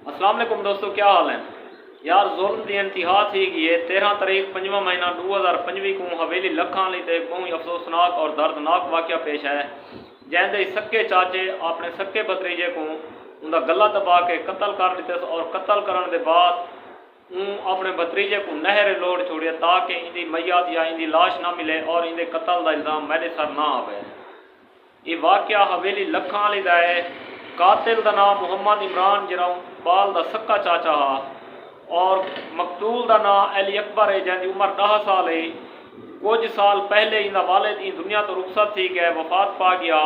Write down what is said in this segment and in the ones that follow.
अस्सलाम वालेकुम दोस्तों, क्या हाल है यार। जुल्म की इंतहा थी कि ये 13 तारीख 5वां महीना 2025 को हवेली लखां ते बहुत अफसोसनाक और दर्दनाक वाक़या पेश है, जैसे सक्के चाचे अपने सक्के भतरीजे को उनका गला दबा के कत्ल कर दिते और कत्ल करने के बाद अपने भतरीजे को नहर लोड़ छोड़िया ताकि इनकी मैयत या इनकी लाश ना मिले और इनके कत्ल का इल्ज़ाम मेरे सर ना आवे। ये वाक़या हवेली लखां वाली का है। कातिल का नाम मुहम्मद इमरान जरा बाल का सक्का चाचा हा और मकतूल का नाम अली अकबर है, जैसी उम्र 10 साल है। कुछ साल पहले इनका वालिद इन दुनिया तो रुखसत थी गए, वफात पा गया।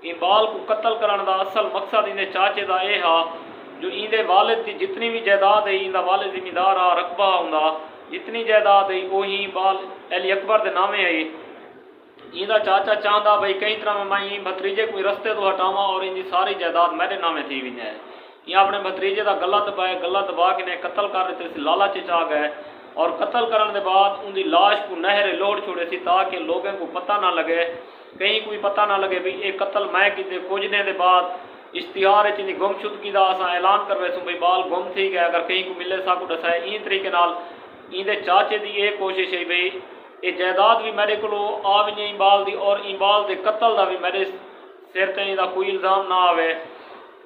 इन बाल को कत्ल करने का असल मकसद इनके चाचे का यह हा जो इनके वालिद की जितनी भी जायदाद है, इनका वालिद जिमीदार आ रकबा होंदा, जितनी जायदाद है वही बाल अली अकबर के नामे है। इनका चाचा चाहता भाई कई तरह मैं भतरीजे को रस्ते तो हटावा और इनकी सारी जायदाद मेरे नामे थी भी है। ये अपने भतरीजे का गला दबा के ने कत्ल कर देते लालच च आ गए और कत्ल करने के बाद उनकी लाश को नहर लोड़ छोड़े सी ताकि लोगों को पता ना लगे, कहीं कोई पता ना लगे भी ये कत्ल मैं किते। कुछ दिन के बाद इश्तिहार इनकी गुमशुदगी का असा ऐलान करवे सो भाई बाल गुम थी गए, अगर कहीं को मिले साकू दसाए। इन तरीके नाल इनके चाचे की यह कोशिश है भाई ये जायदाद भी मेरे को आ भी नहीं बाल दी और बाल के कत्ल का भी मेरे सिर ते इनका कोई इल्ज़ाम ना आवे,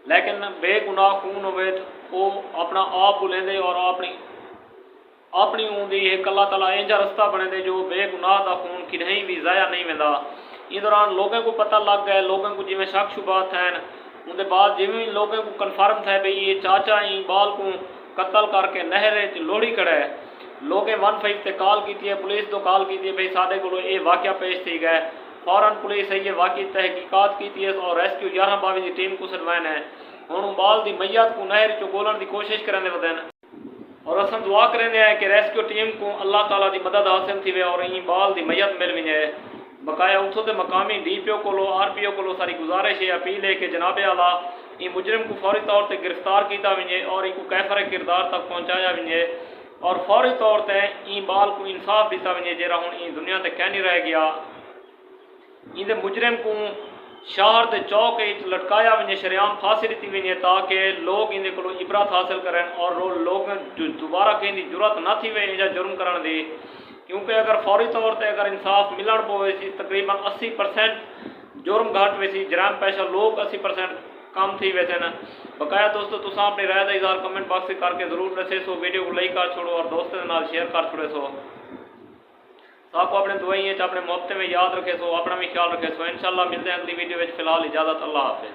लेकिन बेगुनाह खून होवे तो वो अपना आप बुलेंदे और अपनी ऊँदी एक अल्लाह ताला इंजा रस्ता बने दे जो बेगुनाह का खून कहीं भी ज़ाया नहीं मिलता। इस दौरान लोगों को पता लग गया, लोगों को जिमें शक शुबात हैं, उनके बाद जिमें लोगों को कन्फर्म था भाई ये चाचा ही बाल को कत्ल करके नहर लोहड़ी खड़ा है। लोगों 1-5 से कॉल की है, पुलिस तो कॉल की भाई साढ़े को ये वाक़या पेश थी गए। फौरन पुलिस है ये वाकई तहकीकात की और रेस्क्यू 11-22 की टीम को सलवान है। हूँ बाल की मैयत को नहर चो गोलन की कोशिश करें वदन और अस दुआ करें हैं कि रेस्क्यू टीम को अल्लाह ताला की मदद हासिल थी और इन बाल की मैयत मिल भी है। बकाया उतो के मकामी DPO को RPO को सारी गुजारिश है, अपील है कि जनाबे आला इन मुजरिम को फौरी तौर पर गिरफ्तार किया वजे और इनको कैफर किरदार तक पहुँचाया वजे और फौरी तौर पर इन बाल को इंसाफ दिता वजे जरा हूँ इन दुनिया से कह नहीं रह गया। इन मुजरिम को शहर के चौक लटकाया वजे, शरेआम फांसी दी वजे ताकि लोग इन को इबरत हासिल करें और लोग जो दोबारा कहीं जरूरत ना थी वे इजा जुर्म करने दी। क्योंकि अगर फौरी तौर पर अगर इंसाफ मिलन पवे तकरीबन 80% जुर्म घट वैसी जराम पेशा लोग 80% कम थी वैसे न। बकाया दोस्तों तुसा अपनी राय का इजहार कमेंट बॉक्स से करके जरूर दसे सो, वीडियो को लाइक कर छोड़ो और दोस्तों के नाल शेयर कर छोड़े सो। आपको अपने दुआई अपने मुहब्बत में याद रखे सो, अपना भी ख्याल रखे सो। इंशाल्लाह मिलते हैं अगली वीडियो में। फिलहाल इजाज़त, अल्लाह हाफिज़।